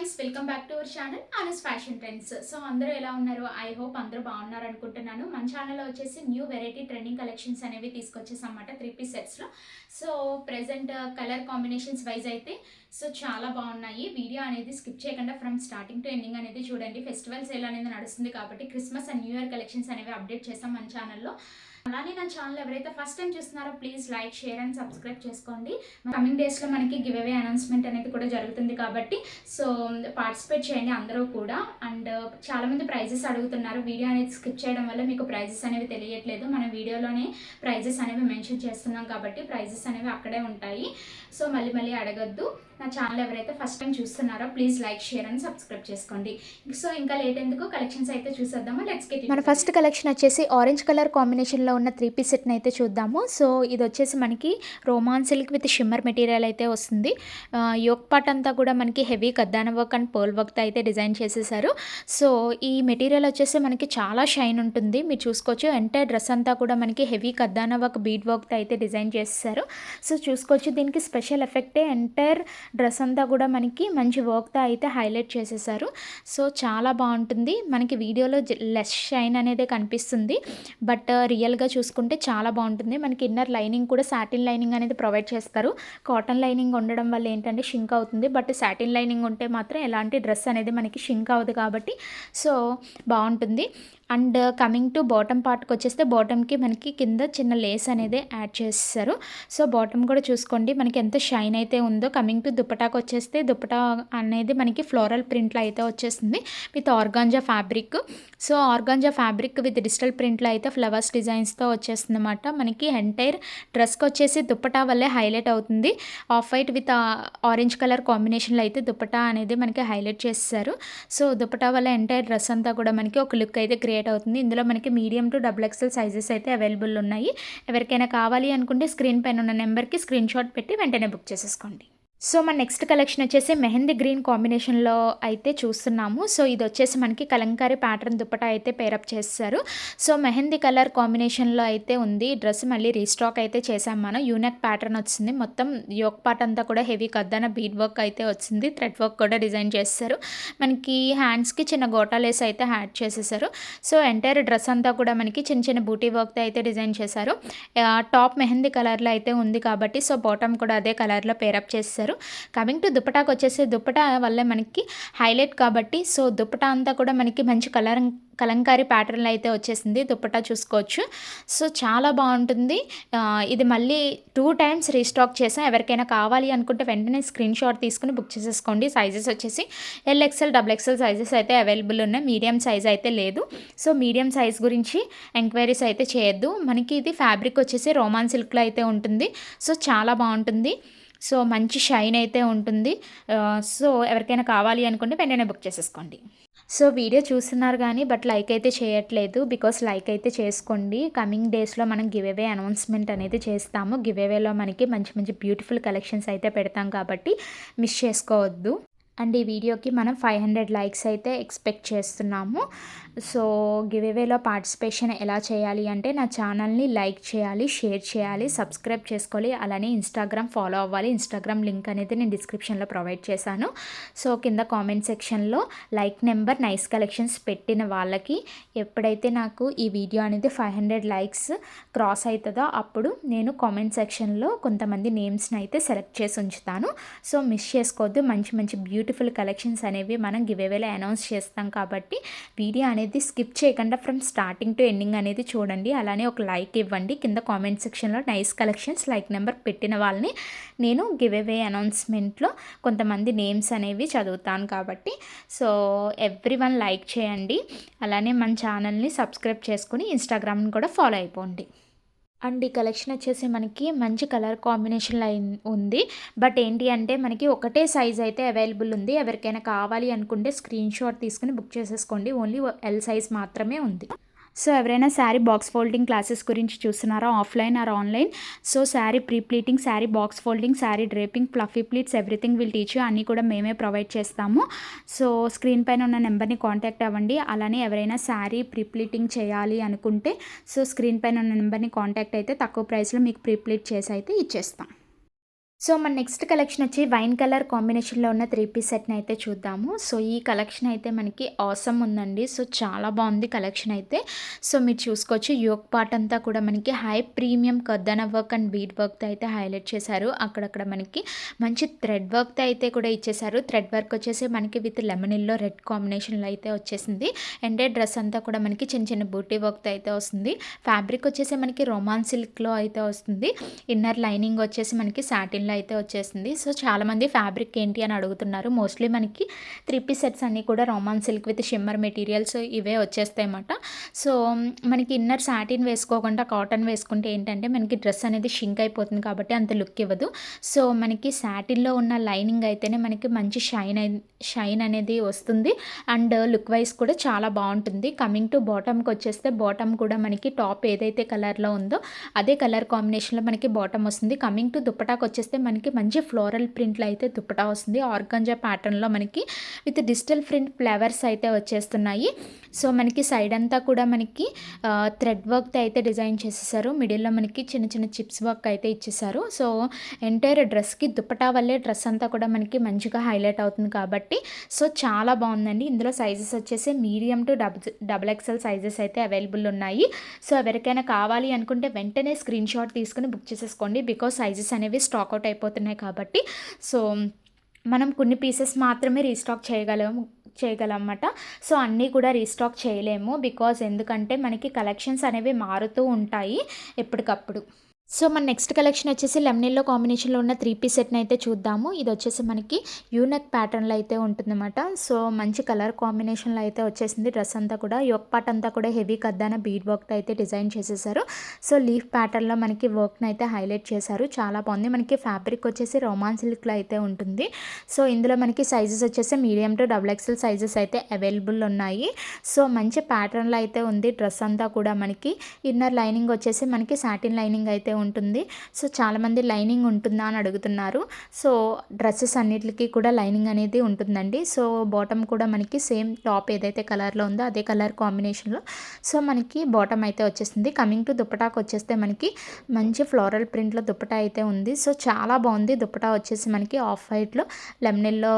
Guys, welcome back to our channel Anas fashion trends. So అందరూ ఎలా ఉన్నారు? ఐ హోప్ అందరూ బాగున్నారు అనుకుంటున్నాను. మన ఛానల్లో వచ్చేసి న్యూ వెరైటీ ట్రెండింగ్ కలెక్షన్స్ అనేవి తీసుకొచ్చేసాం అన్నమాట 3 పీస్ సెట్స్లో. So present colour combinations wise అయితే సో చాలా బాగున్నాయి. వీడియో అనేది స్కిప్ చేయకుండా ఫ్రమ్ స్టార్టింగ్ టు ఎండింగ్ అనేది చూడండి. ఫెస్టివల్ సేల్ అనేది నడుస్తుంది కాబట్టి Christmas and new year collections అనేవి అప్డేట్ చేసాం మన ఛానల్లో. అలానే నా ఛానల్ ఎవరైతే ఫస్ట్ టైం చూస్తున్నారో please like, share and subscribe చేసుకోండి. కమింగ్ డేస్లో మనకి గివ్ అవే అనౌన్స్మెంట్ అనేది కూడా జరుగుతుంది కాబట్టి సో పార్టిసిపేట్ చేయండి అందరూ కూడా. అండ్ చాలామంది ప్రైజెస్ అడుగుతున్నారు. వీడియో అనేది స్కిప్ చేయడం వల్ల మీకు ప్రైజెస్ అనేవి తెలియట్లేదు. మన వీడియోలోనే ప్రైజెస్ అనేవి మెన్షన్ చేస్తున్నాం కాబట్టి ప్రైజెస్ అనేవి అక్కడే ఉంటాయి. సో మళ్ళీ అడగద్దు. నా ఛానల్ ఎవరైతే ఫస్ట్ టైం చూస్తున్నారో please like, share and subscribe చేసుకోండి. సో ఇంకా లేట్ ఎందుకు కలెక్షన్స్ అయితే చూసేద్దాము. Let's get. మన ఫస్ట్ కలెక్షన్ వచ్చేసి ఆరెంజ్ కలర్ కాంబినేషన్లో ఉన్న 3 పీస్ సెట్ని అయితే చూద్దాము. సో ఇది వచ్చేసి మనకి Rovman silk with shimmer material అయితే వస్తుంది. యోక్ పార్ట్ అంతా కూడా మనకి హెవీ కద్దాన వర్క్ అండ్ పర్ల్ వర్క్తో అయితే డిజైన్ చేసేసారు. సో ఈ మెటీరియల్ వచ్చేసి మనకి చాలా షైన్ ఉంటుంది. మీరు చూసుకోవచ్చు ఎంటైర్ డ్రెస్ అంతా కూడా మనకి హెవీ కద్దాన వర్క్ బీడ్ వర్క్తో అయితే డిజైన్ చేసేసారు. సో చూసుకోవచ్చు దీనికి స్పెషల్ ఎఫెక్టే ఎంటైర్ డ్రెస్ అంతా కూడా మనకి మంచి వర్క్తో అయితే హైలైట్ చేసేసారు. సో చాలా బాగుంటుంది. మనకి వీడియోలో లెస్ షైన్ అనేది కనిపిస్తుంది, బట్ రియల్గా చూసుకుంటే చాలా బాగుంటుంది. మనకి ఇన్నర్ లైనింగ్ కూడా సాటిన్ లైనింగ్ అనేది ప్రొవైడ్ చేస్తారు. కాటన్ లైనింగ్ ఉండడం వల్ల ఏంటంటే షింక్ అవుతుంది, బట్ సాటిన్ లైనింగ్ ఉంటే మాత్రం ఎలాంటి డ్రెస్ అనేది మనకి షింక్ అవ్వదు కాబట్టి సో బాగుంటుంది. అండ్ కమింగ్ టు బాటమ్ పార్ట్కి వచ్చేస్తే బాటమ్కి మనకి కింద చిన్న లేస్ అనేది యాడ్ చేస్తారు. సో బాటమ్ కూడా చూసుకోండి మనకి ఎంత షైన్ అయితే ఉందో. కమింగ్ టు దుపటాకి వచ్చేస్తే దుపటా అనేది మనకి ఫ్లోరల్ ప్రింట్లో అయితే వచ్చేస్తుంది with organza fabric. So organza fabric with digital ప్రింట్లో అయితే ఫ్లవర్స్ డిజైన్స్తో వచ్చేస్తుంది అన్నమాట. మనకి ఎంటైర్ డ్రెస్కి వచ్చేసి దుపటా వల్లే హైలైట్ అవుతుంది. Off white with orange colour కాంబినేషన్లో అయితే దుపటా అనేది మనకి హైలైట్ చేస్తారు. సో దుపటా వల్ల ఎంటైర్ డ్రెస్ అంతా కూడా మనకి ఒక లుక్ అయితే క్రియేట్ అవుతుంది. ఇందులో మనకి మీడియం టు XXL సైజెస్ అయితే అవైలబుల్ ఉన్నాయి. ఎవరికైనా కావాలి అనుకుంటే స్క్రీన్ పైన ఉన్న నెంబర్కి స్క్రీన్ షాట్ పెట్టి వెంటనే బుక్ చేసేసుకోండి. సో మన నెక్స్ట్ కలెక్షన్ వచ్చేసి మెహందీ గ్రీన్ కాంబినేషన్లో అయితే చూస్తున్నాము. సో ఇది వచ్చేసి మనకి కలంకారీ ప్యాటర్న్ దుపట్టా అయితే పేరప్ చేస్తారు. సో మెహందీ కలర్ కాంబినేషన్లో అయితే ఉంది. డ్రెస్ మళ్ళీ రీస్టాక్ అయితే చేసాం మనం. యూనెక్ ప్యాటర్న్ వచ్చింది. మొత్తం యోక్ పార్ట్ అంతా కూడా హెవీ కద్దన బీడ్ వర్క్ అయితే వచ్చింది. థ్రెడ్ వర్క్ కూడా డిజైన్ చేస్తారు. మనకి హ్యాండ్స్కి చిన్న గోటా లేస్ అయితే యాడ్ చేసేసారు. సో ఎంటైర్ డ్రెస్ అంతా కూడా మనకి చిన్న చిన్న బూటీ వర్క్తో అయితే డిజైన్ చేశారు. టాప్ మెహందీ కలర్లో అయితే ఉంది కాబట్టి సో బాటమ్ కూడా అదే కలర్లో పేరప్ చేస్తారు. కమింగ్ టు దుపటాకి వచ్చేసి దుపటా వల్ల మనకి హైలైట్ కాబట్టి సో దుపటా అంతా కూడా మనకి మంచి కలంకారీ ప్యాటర్న్లో అయితే వచ్చేసింది. దుపట్టా చూసుకోవచ్చు. సో చాలా బాగుంటుంది. ఇది మళ్ళీ 2 టైమ్స్ రీస్టాక్ చేసాం. ఎవరికైనా కావాలి అనుకుంటే వెంటనే స్క్రీన్ షాట్ తీసుకుని బుక్ చేసేసుకోండి. సైజెస్ వచ్చేసి LXL, XXL సైజెస్ అయితే అవైలబుల్ ఉన్నాయి. మీడియం సైజ్ అయితే లేదు. సో మీడియం సైజ్ గురించి ఎంక్వైరీస్ అయితే చేయొద్దు. మనకి ఇది ఫ్యాబ్రిక్ వచ్చేసి రోమాన్ సిల్క్లో అయితే ఉంటుంది. సో చాలా బాగుంటుంది. సో మంచి షైన్ అయితే ఉంటుంది. సో ఎవరికైనా కావాలి అనుకుంటే వెంటనే బుక్ చేసేసుకోండి. సో వీడియో చూస్తున్నారు కానీ బట్ లైక్ అయితే చేయట్లేదు. బికాస్ లైక్ అయితే చేసుకోండి. కమింగ్ డేస్లో మనం గివ్ అవే అనౌన్స్మెంట్ అనేది చేస్తాము. గివ్ అవేలో మనకి మంచి మంచి బ్యూటిఫుల్ కలెక్షన్స్ అయితే పెడతాం కాబట్టి మిస్ చేసుకోవద్దు. అండ్ ఈ వీడియోకి మనం 500 లైక్స్ అయితే ఎక్స్పెక్ట్ చేస్తున్నాము. సో గివ్ అవేలో పార్టిసిపేషన్ ఎలా చేయాలి అంటే నా ఛానల్ని లైక్ చేయాలి, షేర్ చేయాలి, సబ్స్క్రైబ్ చేసుకోవాలి. అలానే ఇన్స్టాగ్రామ్ ఫాలో అవ్వాలి. ఇన్స్టాగ్రామ్ లింక్ అనేది నేను డిస్క్రిప్షన్లో ప్రొవైడ్ చేశాను. సో కింద కామెంట్ సెక్షన్లో లైక్ నెంబర్ నైస్ కలెక్షన్స్ పెట్టిన వాళ్ళకి ఎప్పుడైతే నాకు ఈ వీడియో అనేది 500 లైక్స్ క్రాస్ అవుతుందో అప్పుడు నేను కామెంట్ సెక్షన్లో కొంతమంది నేమ్స్ని అయితే సెలెక్ట్ చేసి ఉంచుతాను. సో మిస్ చేసుకోవద్దు. మంచి మంచి బ్యూటిఫుల్ కలెక్షన్స్ అనేవి మనం గివ్ అవేలో అనౌన్స్ చేస్తాం కాబట్టి వీడియో అనేది స్కిప్ చేయకుండా ఫ్రమ్ స్టార్టింగ్ టు ఎండింగ్ అనేది చూడండి. అలానే ఒక లైక్ ఇవ్వండి. కింద కామెంట్ సెక్షన్లో నైస్ కలెక్షన్స్ లైక్ నెంబర్ పెట్టిన వాళ్ళని నేను గివ్ అవే అనౌన్స్మెంట్లో కొంతమంది నేమ్స్ అనేవి చదువుతాను కాబట్టి సో ఎవ్రీవన్ లైక్ చేయండి. అలానే మన ఛానల్ని సబ్స్క్రైబ్ చేసుకుని ఇన్స్టాగ్రామ్ని కూడా ఫాలో అయిపోండి. అండ్ ఈ కలెక్షన్ వచ్చేసి మనకి మంచి కలర్ కాంబినేషన్లో ఉంది. బట్ ఏంటి అంటే మనకి ఒకటే సైజ్ అయితే అవైలబుల్ ఉంది. ఎవరికైనా కావాలి అనుకుంటే స్క్రీన్ షాట్ తీసుకుని బుక్ చేసేసుకోండి. ఓన్లీ L సైజ్ మాత్రమే ఉంది. సో ఎవరైనా శారీ బాక్స్ ఫోల్డింగ్ క్లాసెస్ గురించి చూస్తున్నారా, offline or online? So sari pre pleating, sari box folding, sari draping, fluffy pleats everything will teach you. అన్నీ కూడా మేమే ప్రొవైడ్ చేస్తాము. సో స్క్రీన్ పైన ఉన్న నెంబర్ని కాంటాక్ట్ అవ్వండి. అలానే ఎవరైనా శారీ ప్రీ ప్లీటింగ్ చేయాలి అనుకుంటే సో స్క్రీన్ పైన ఉన్న నెంబర్ని కాంటాక్ట్ అయితే తక్కువ ప్రైస్లో మీకు ప్రీ ప్లీట్ చేసి అయితే ఇచ్చేస్తాం. సో మన నెక్స్ట్ కలెక్షన్ వచ్చి వైన్ కలర్ కాంబినేషన్లో ఉన్న 3 పీస్ సెట్ని అయితే చూద్దాము. సో ఈ కలెక్షన్ అయితే మనకి ఆసమ్ ఉందండి. సో చాలా బాగుంది కలెక్షన్ అయితే. సో మీరు చూసుకోవచ్చు యోక్ పార్ట్ అంతా కూడా మనకి high premium kardana work and bead వర్క్తో అయితే హైలైట్ చేశారు. అక్కడక్కడ మనకి మంచి థ్రెడ్ వర్క్తో అయితే కూడా ఇచ్చేసారు. థ్రెడ్ వర్క్ వచ్చేసి మనకి విత్ లెమన్ ఎల్లో రెడ్ కాంబినేషన్లో అయితే వచ్చేసింది. ఎండే డ్రెస్ అంతా కూడా మనకి చిన్న చిన్న బూటీ వర్క్తో అయితే వస్తుంది. ఫ్యాబ్రిక్ వచ్చేసి మనకి రోమాన్ సిల్క్లో అయితే వస్తుంది. ఇన్నర్ లైనింగ్ వచ్చేసి మనకి సాటిన్లో అయితే వచ్చేసింది. సో చాలామంది ఫ్యాబ్రిక్ ఏంటి అని అడుగుతున్నారు. మోస్ట్లీ మనకి 3 పీస్ సెట్స్ అన్నీ కూడా Rovman silk with shimmer materials ఇవే వచ్చేస్తాయి అన్నమాట. సో మనకి ఇన్నర్ సాటిన్ వేసుకోకుండా కాటన్ వేసుకుంటే ఏంటంటే మనకి డ్రెస్ అనేది షింక్ అయిపోతుంది కాబట్టి అంత లుక్ ఇవ్వదు. సో మనకి సాటిన్లో ఉన్న లైనింగ్ అయితేనే మనకి మంచి షైన్ అనేది వస్తుంది అండ్ లుక్ వైజ్ కూడా చాలా బాగుంటుంది. కమింగ్ టు బాటమ్కి వచ్చేస్తే బాటమ్ కూడా మనకి టాప్ ఏదైతే కలర్లో ఉందో అదే కలర్ కాంబినేషన్లో మనకి బాటమ్ వస్తుంది. కమింగ్ టు దుప్పటాకి వచ్చేస్తే మనకి మంచి ఫ్లోరల్ ప్రింట్లో అయితే దుప్పటా వస్తుంది. ఆర్గంజా ప్యాటర్న్లో మనకి విత్ డిజిటల్ ప్రింట్ ఫ్లవర్స్ అయితే వచ్చేస్తున్నాయి. సో మనకి సైడ్ అంతా కూడా మనకి థ్రెడ్ వర్క్ అయితే డిజైన్ చేసేసారు. మిడిల్లో మనకి చిన్న చిన్న చిప్స్ వర్క్ అయితే ఇచ్చేసారు. సో ఎంటైర్ డ్రెస్కి దుప్పటా వల్లే డ్రెస్ అంతా కూడా మనకి మంచిగా హైలైట్ అవుతుంది కాబట్టి సో చాలా బాగుందండి. ఇందులో సైజెస్ వచ్చేసి medium to double XL sizes అయితే అవైలబుల్ ఉన్నాయి. సో ఎవరికైనా కావాలి అనుకుంటే వెంటనే స్క్రీన్ షాట్ తీసుకుని బుక్ చేసేసుకోండి. బికాస్ సైజెస్ అనేవి స్టాక్అవుట్ అయిపోతున్నాయి కాబట్టి. సో మనం కొన్ని పీసెస్ మాత్రమే రీస్టాక్ చేయగలమన్నమాట. సో అన్నీ కూడా రీస్టాక్ చేయలేము. బికాజ్ ఎందుకంటే మనకి కలెక్షన్స్ అనేవి మారుతూ ఉంటాయి ఎప్పటికప్పుడు. సో మన నెక్స్ట్ కలెక్షన్ వచ్చేసి లెమన్ ఎల్లో కాంబినేషన్లో ఉన్న 3 పీస్ సెట్ని అయితే చూద్దాము. ఇది వచ్చేసి మనకి యూనెక్ ప్యాటర్న్లో అయితే ఉంటుందన్నమాట. సో మంచి కలర్ కాంబినేషన్లో అయితే వచ్చేసింది. డ్రెస్ అంతా కూడా యోక్ పార్ట్ అంతా కూడా హెవీ కర్దానా బీడ్ వర్క్తో అయితే డిజైన్ చేసేసారు. సో లీఫ్ ప్యాటర్న్లో మనకి వర్క్ని అయితే హైలైట్ చేశారు. చాలా బాగుంది. మనకి ఫ్యాబ్రిక్ వచ్చేసి రోమాన్ సిల్క్లో అయితే ఉంటుంది. సో ఇందులో మనకి సైజెస్ వచ్చేసి medium to double XL sizes అయితే అవైలబుల్ ఉన్నాయి. సో మంచి ప్యాటర్న్లో అయితే ఉంది. డ్రెస్ అంతా కూడా మనకి ఇన్నర్ లైనింగ్ వచ్చేసి మనకి సాటిన్ లైనింగ్ అయితే ఉంటుంది. సో చాలామంది లైనింగ్ ఉంటుందా అని అడుగుతున్నారు. సో డ్రెస్సెస్ అన్నిటికీ కూడా లైనింగ్ అనేది ఉంటుందండి. సో బాటమ్ కూడా మనకి సేమ్ టాప్ ఏదైతే కలర్లో ఉందో అదే కలర్ కాంబినేషన్లో సో మనకి బాటమ్ అయితే వచ్చేసింది. కమింగ్ టు దుప్పటాకి వచ్చేస్తే మనకి మంచి ఫ్లోరల్ ప్రింట్లో దుప్పటా అయితే ఉంది. సో చాలా బాగుంది. దుప్పటా వచ్చేసి మనకి ఆఫ్ వైట్లో లెమన్ ఎల్లో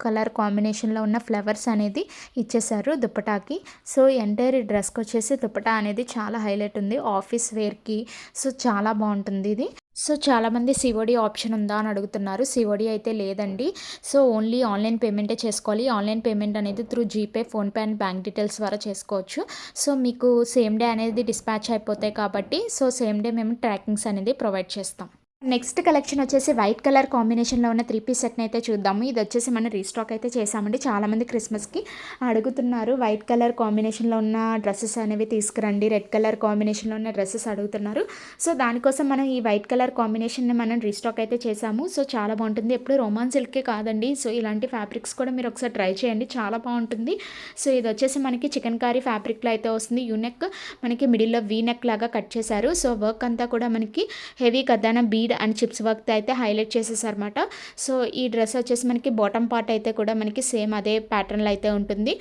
కలర్ కాంబినేషన్లో ఉన్న ఫ్లవర్స్ అనేది ఇచ్చేసారు దుప్పటాకి. సో ఎంటైర్ డ్రెస్కి వచ్చేసి దుప్పటా అనేది చాలా హైలైట్ ఉంది ఆఫీస్ వేర్కి. సో చాలా బాగుంటుంది ఇది. సో చాలామంది సిఓడి ఆప్షన్ ఉందా అని అడుగుతున్నారు. సిఓడి అయితే లేదండి. సో ఓన్లీ ఆన్లైన్ పేమెంటే చేసుకోవాలి. ఆన్లైన్ పేమెంట్ అనేది through GPay, PhonePe and bank details ద్వారా చేసుకోవచ్చు. సో మీకు సేమ్ డే అనేది డిస్పాచ్ అయిపోతాయి కాబట్టి సో సేమ్ డే మేము ట్రాకింగ్స్ అనేది ప్రొవైడ్ చేస్తాం. నెక్స్ట్ కలెక్షన్ వచ్చేసి వైట్ కలర్ కాంబినేషన్లో ఉన్న 3 పీస్ సెట్ని అయితే చూద్దాము. ఇది వచ్చేసి మనం రీస్టాక్ అయితే చేసామండి. చాలామంది క్రిస్మస్కి అడుగుతున్నారు వైట్ కలర్ కాంబినేషన్లో ఉన్న డ్రెస్సెస్ అనేవి తీసుకురండి, రెడ్ కలర్ కాంబినేషన్లో ఉన్న డ్రెస్సెస్ అడుగుతున్నారు. సో దానికోసం మనం ఈ వైట్ కలర్ కాంబినేషన్ని మనం రీస్టాక్ అయితే చేసాము. సో చాలా బాగుంటుంది. ఎప్పుడు రోమాన్ సిల్కే కాదండి. సో ఇలాంటి ఫ్యాబ్రిక్స్ కూడా మీరు ఒకసారి ట్రై చేయండి, చాలా బాగుంటుంది. సో ఇది వచ్చేసి మనకి చికెన్ కారీ ఫ్యాబ్రిక్లో అయితే వస్తుంది. యూనెక్ మనకి మిడిల్లో వీ నెక్ లాగా కట్ చేశారు. సో వర్క్ అంతా కూడా మనకి heavy kardana bead and chips work అయితే హైలైట్ చేసేసారన్నమాట. సో ఈ డ్రెస్ వచ్చేసి మనకి బాటమ్ పార్ట్ అయితే కూడా మనకి సేమ్ అదే ప్యాటర్న్లో అయితే ఉంటుంది.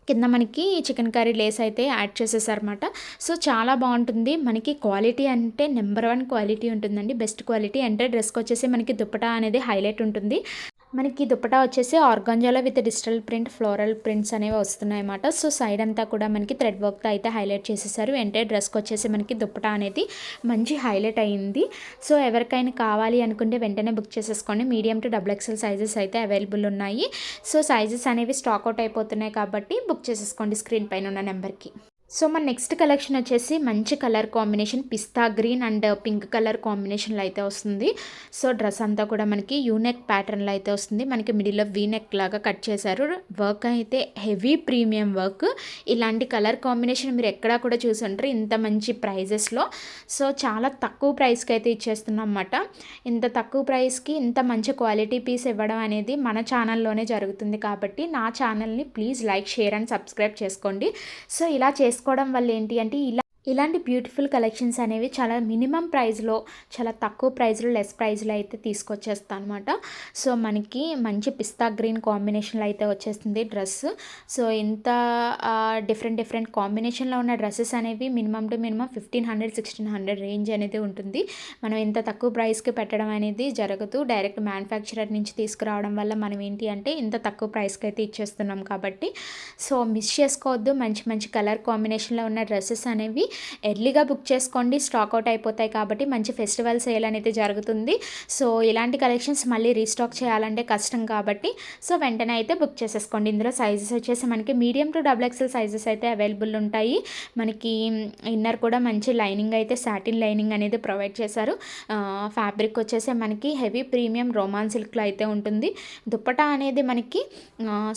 కింద మనకి చికెన్ కర్రీ లేస్ అయితే యాడ్ చేసేసారన్నమాట. సో చాలా బాగుంటుంది. మనకి క్వాలిటీ అంటే నెంబర్ 1 క్వాలిటీ ఉంటుందండి, బెస్ట్ క్వాలిటీ. అంటే డ్రెస్కి వచ్చేసి మనకి దుప్పటా అనేది హైలైట్ ఉంటుంది. మనకి దుప్పటా వచ్చేసి ఆర్గాంజాలో with digital print floral prints అనేవి వస్తున్నాయి అన్నమాట. సో సైడ్ అంతా కూడా మనకి థ్రెడ్ వర్క్తో అయితే హైలైట్ చేసేసారు. ఎంటైర్ డ్రెస్కి వచ్చేసి మనకి దుప్పటా అనేది మంచి హైలైట్ అయింది. సో ఎవరికైనా కావాలి అనుకుంటే వెంటనే బుక్ చేసేసుకోండి. Medium to double XL sizes అయితే అవైలబుల్ ఉన్నాయి. సో సైజెస్ అనేవి స్టాక్అవుట్ అయిపోతున్నాయి కాబట్టి బుక్ చేసేసుకోండి స్క్రీన్ పైన ఉన్న నెంబర్కి. సో మన నెక్స్ట్ కలెక్షన్ వచ్చేసి మంచి colour combination pista green and pink colour కాంబినేషన్లో అయితే వస్తుంది. సో డ్రెస్ అంతా కూడా మనకి యూనెక్ ప్యాటర్న్లో అయితే వస్తుంది. మనకి మిడిల్లో వీనెక్ లాగా కట్ చేశారు. వర్క్ అయితే హెవీ ప్రీమియం వర్క్. ఇలాంటి కలర్ కాంబినేషన్ మీరు ఎక్కడా కూడా చూసి ఉంటారు ఇంత మంచి ప్రైజెస్లో. సో చాలా తక్కువ ప్రైస్కి అయితే ఇచ్చేస్తున్నాం అన్నమాట. ఇంత తక్కువ ప్రైస్కి ఇంత మంచి క్వాలిటీ పీస్ ఇవ్వడం అనేది మన ఛానల్లోనే జరుగుతుంది కాబట్టి నా ఛానల్ని please like, share and subscribe చేసుకోండి. సో ఇలా చేసుకోవడం వల్ల ఏంటి అంటే ఇలాంటి బ్యూటిఫుల్ కలెక్షన్స్ అనేవి చాలా మినిమం ప్రైస్లో, చాలా తక్కువ ప్రైస్లో, లెస్ ప్రైస్లో అయితే తీసుకొచ్చేస్తాను అనమాట. సో మనకి మంచి పిస్తా గ్రీన్ కాంబినేషన్లో అయితే వచ్చేస్తుంది డ్రెస్. సో ఇంత డిఫరెంట్ కాంబినేషన్లో ఉన్న డ్రెస్సెస్ అనేవి మినిమం టు మినిమం 1500-1600 రేంజ్ అనేది ఉంటుంది. మనం ఇంత తక్కువ ప్రైస్కి పెట్టడం అనేది జరగదు. డైరెక్ట్ మ్యానుఫ్యాక్చరర్ నుంచి తీసుకురావడం వల్ల మనం ఏంటి అంటే ఇంత తక్కువ ప్రైస్కి అయితే ఇచ్చేస్తున్నాం కాబట్టి సో మిస్ చేసుకోవద్దు. మంచి కలర్ కాంబినేషన్లో ఉన్న డ్రెస్సెస్ అనేవి ఎర్లీగా బుక్ చేసుకోండి, స్టాక్ అవుట్ అయిపోతాయి కాబట్టి మంచి ఫెస్టివల్ సేల్ అనేది జరుగుతుంది. సో ఇలాంటి కలెక్షన్స్ మళ్ళీ రీస్టాక్ చేయాలంటే కష్టం కాబట్టి సో వెంటనే అయితే బుక్ చేసేసుకోండి. ఇందులో సైజెస్ వచ్చేసి మనకి మీడియం టు XXL సైజెస్ అయితే అవైలబుల్ ఉంటాయి. మనకి ఇన్నర్ కూడా మంచి లైనింగ్ అయితే సాటిన్ లైనింగ్ అనేది ప్రొవైడ్ చేశారు. ఫ్యాబ్రిక్ వచ్చేసి మనకి హెవీ ప్రీమియం రోమాన్ సిల్క్లో అయితే ఉంటుంది. దుప్పటా అనేది మనకి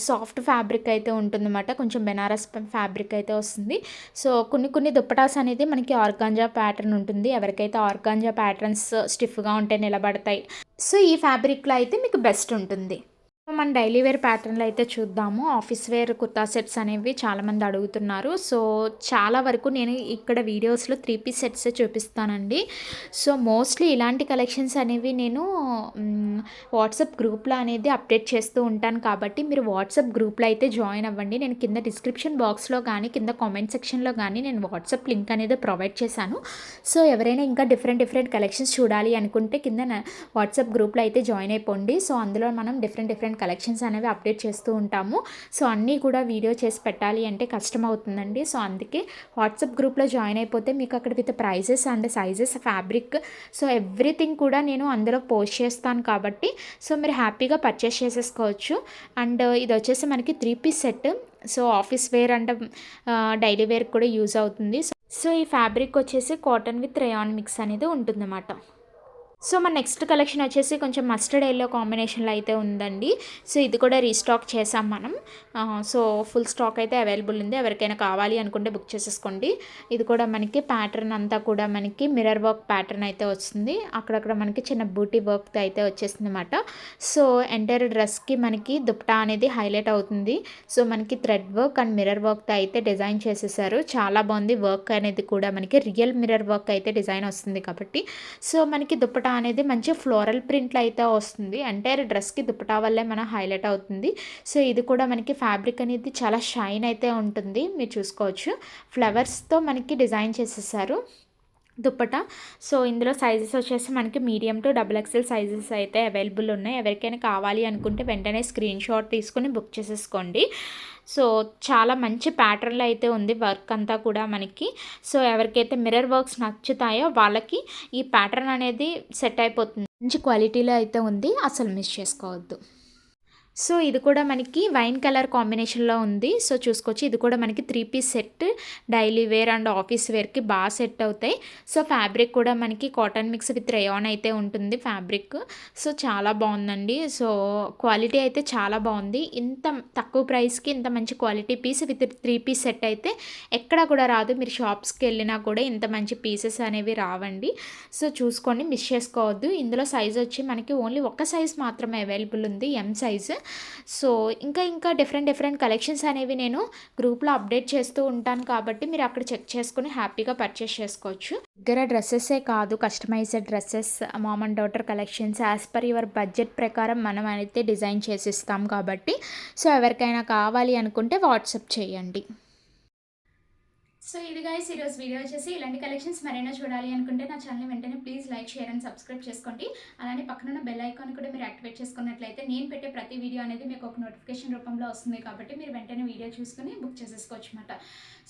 సాఫ్ట్ ఫ్యాబ్రిక్ అయితే ఉంటుందన్నమాట. కొంచెం బెనారస్ ఫ్యాబ్రిక్ అయితే వస్తుంది. సో కొన్ని దుప్పటాస్ అనేది మనకి ఆర్గాంజా ప్యాటర్న్ ఉంటుంది. ఎవరికైతే ఆర్గాంజా ప్యాటర్న్స్ స్టిఫ్గా ఉంటే నిలబడతాయి, సో ఈ ఫ్యాబ్రిక్లో అయితే మీకు బెస్ట్ ఉంటుంది. మన డైలీ వేర్ ప్యాటర్న్లో అయితే చూద్దాము. ఆఫీస్ వేర్ కుర్తా సెట్స్ అనేవి చాలామంది అడుగుతున్నారు. సో చాలా వరకు నేను ఇక్కడ వీడియోస్లో 3 పీస్ సెట్స్ చూపిస్తానండి. సో మోస్ట్లీ ఇలాంటి కలెక్షన్స్ అనేవి నేను వాట్సాప్ గ్రూప్లో అనేది అప్డేట్ చేస్తూ ఉంటాను కాబట్టి మీరు వాట్సాప్ గ్రూప్లో అయితే జాయిన్ అవ్వండి. నేను కింద డిస్క్రిప్షన్ బాక్స్లో కానీ కింద కామెంట్ సెక్షన్లో కానీ నేను వాట్సాప్ లింక్ అనేది ప్రొవైడ్ చేశాను. సో ఎవరైనా ఇంకా డిఫరెంట్ కలెక్షన్స్ చూడాలి అనుకుంటే కింద వాట్సాప్ గ్రూప్లో అయితే జాయిన్ అయిపోండి. సో అందులో మనం డిఫరెంట్ కలెక్షన్స్ అనేవి అప్డేట్ చేస్తూ ఉంటాము. సో అన్నీ కూడా వీడియో చేసి పెట్టాలి అంటే కష్టం అవుతుందండి. సో అందుకే వాట్సాప్ గ్రూప్లో జాయిన్ అయిపోతే మీకు అక్కడ with prices and sizes, fabric, so everything కూడా నేను అందులో పోస్ట్ చేస్తాను కాబట్టి సో మీరు హ్యాపీగా పర్చేస్ చేసేసుకోవచ్చు. అండ్ ఇది వచ్చేసి మనకి 3 piece set. So office wear and daily wear కూడా యూజ్ అవుతుంది. సో ఈ ఫ్యాబ్రిక్ వచ్చేసి కాటన్ విత్ రేయాన్ మిక్స్ అనేది ఉంటుందన్నమాట. సో మన నెక్స్ట్ కలెక్షన్ వచ్చేసి కొంచెం మస్టర్డ్ ఎల్లో కాంబినేషన్లో అయితే ఉందండి. సో ఇది కూడా రీస్టాక్ చేసాం మనం. సో ఫుల్ స్టాక్ అయితే అవైలబుల్ ఉంది. ఎవరికైనా కావాలి అనుకుంటే బుక్ చేసేసుకోండి. ఇది కూడా మనకి ప్యాటర్న్ అంతా కూడా మనకి మిర్రర్ వర్క్ ప్యాటర్న్ అయితే వస్తుంది. అక్కడక్కడ మనకి చిన్న బూటీ వర్క్ అయితే వచ్చేస్తుంది అనమాట. సో ఎంటైర్ డ్రెస్కి మనకి దుప్పటా అనేది హైలైట్ అవుతుంది. సో మనకి thread work and mirror work అయితే డిజైన్ చేసేసారు. చాలా బాగుంది. వర్క్ అనేది కూడా మనకి రియల్ మిర్రర్ వర్క్ అయితే డిజైన్ వస్తుంది కాబట్టి సో మనకి దుప్పటా అనేది మంచి ఫ్లోరల్ ప్రింట్లో అయితే వస్తుంది. ఎంటైర్ డ్రెస్కి దుప్పటా వల్లే మన హైలైట్ అవుతుంది. సో ఇది కూడా మనకి ఫ్యాబ్రిక్ అనేది చాలా షైన్ అయితే ఉంటుంది. మీరు చూసుకోవచ్చు ఫ్లవర్స్తో మనకి డిజైన్ చేసేసారు దుప్పటా. సో ఇందులో సైజెస్ వచ్చేసి మనకి మీడియం టు XXL సైజెస్ అయితే అవైలబుల్ ఉన్నాయి. ఎవరికైనా కావాలి అనుకుంటే వెంటనే స్క్రీన్ షాట్ తీసుకొని బుక్ చేసేసుకోండి. సో చాలా మంచి ప్యాటర్న్లో అయితే ఉంది వర్క్ అంతా కూడా మనకి. సో ఎవరికైతే మిర్రర్ వర్క్స్ నచ్చుతాయో వాళ్ళకి ఈ ప్యాటర్న్ అనేది సెట్ అయిపోతుంది. మంచి క్వాలిటీలో అయితే ఉంది, అసలు మిస్ చేసుకోవద్దు. సో ఇది కూడా మనకి వైన్ కలర్ కాంబినేషన్లో ఉంది. సో చూసుకోవచ్చు ఇది కూడా మనకి 3 piece set. Daily wear and office వేర్కి బాగా సెట్ అవుతాయి. సో ఫ్యాబ్రిక్ కూడా మనకి కాటన్ మిక్స్ విత్ రేయాన్ అయితే ఉంటుంది ఫ్యాబ్రిక్. సో చాలా బాగుందండి. సో క్వాలిటీ అయితే చాలా బాగుంది. ఇంత తక్కువ ప్రైస్కి ఇంత మంచి quality piece with 3 piece set అయితే ఎక్కడా కూడా రాదు. మీరు షాప్స్కి వెళ్ళినా కూడా ఇంత మంచి పీసెస్ అనేవి రావండి. సో చూసుకోండి, మిస్ చేసుకోవద్దు. ఇందులో సైజ్ వచ్చి మనకి ఓన్లీ ఒక సైజ్ మాత్రమే అవైలబుల్ ఉంది, M సైజ్. సో ఇంకా డిఫరెంట్ కలెక్షన్స్ అనేవి నేను గ్రూప్లో అప్డేట్ చేస్తూ ఉంటాను కాబట్టి మీరు అక్కడ చెక్ చేసుకుని హ్యాపీగా పర్చేస్ చేసుకోవచ్చు. దగ్గర డ్రెస్సెసే కాదు, customized dresses, mom and daughter collections as per your budget ప్రకారం మనం అయితే డిజైన్ చేసిస్తాం కాబట్టి సో ఎవరికైనా కావాలి అనుకుంటే వాట్సాప్ చేయండి. సో ఇది గైస్ ఈరోజు వీడియో వచ్చేసి ఇలాంటి కలెక్షన్స్ మరైనా చూడాలి అనుకుంటే నా ఛానల్ వెంటనే please like, share and subscribe చేసుకోండి. అలానే పక్కన బెల్ ఐకాన్ కూడా మీరు యాక్టివేట్ చేసుకున్నట్లయితే నేను పెట్టే ప్రతి వీడియో అనేది మీకు ఒక నోటిఫికేషన్ రూపంలో వస్తుంది కాబట్టి మీరు వెంటనే వీడియో చూసుకుని బుక్ చేసేసుకోవచ్చు అన్నమాట.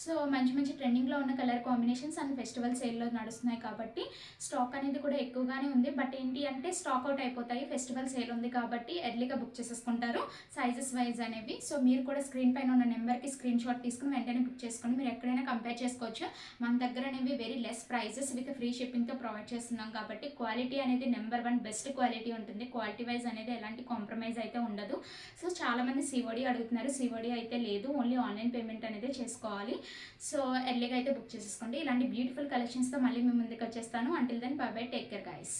సో మంచి ట్రెండింగ్లో ఉన్న కలర్ కాంబినేషన్స్ అండ్ ఫెస్టివల్ సేల్లో నడుస్తున్నాయి కాబట్టి స్టాక్ అనేది కూడా ఎక్కువగానే ఉంది. బట్ ఏంటి అంటే స్టాక్ అవుట్ అయిపోతాయి, ఫెస్టివల్ సేల్ ఉంది కాబట్టి ఎర్లీగా బుక్ చేసేసుకుంటారు సైజెస్ వైజ్ అనేవి. సో మీరు కూడా స్క్రీన్ పైన ఉన్న నెంబర్కి స్క్రీన్ షాట్ తీసుకుని వెంటనే బుక్ చేసుకోండి. మీరు ఎక్కడైనా కంపేర్ చేసుకోవచ్చు. మన దగ్గర అనేవి very less prices with free షిప్పింగ్తో ప్రొవైడ్ చేస్తున్నాం కాబట్టి క్వాలిటీ అనేది నెంబర్ 1 బెస్ట్ క్వాలిటీ ఉంటుంది. క్వాలిటీ వైజ్ అనేది ఎలాంటి కాంప్రమైజ్ అయితే ఉండదు. సో చాలామంది COD అడుగుతున్నారు, COD అయితే లేదు, ఓన్లీ ఆన్లైన్ పేమెంట్ అనేది చేసుకోవాలి. సో ఎర్లీగా అయితే బుక్ చేసేసుకోండి. ఇలాంటి బ్యూటిఫుల్ కలెక్షన్స్తో మళ్ళీ మీ ముందుకు వచ్చేస్తాను. Until then bye bye, take care guys.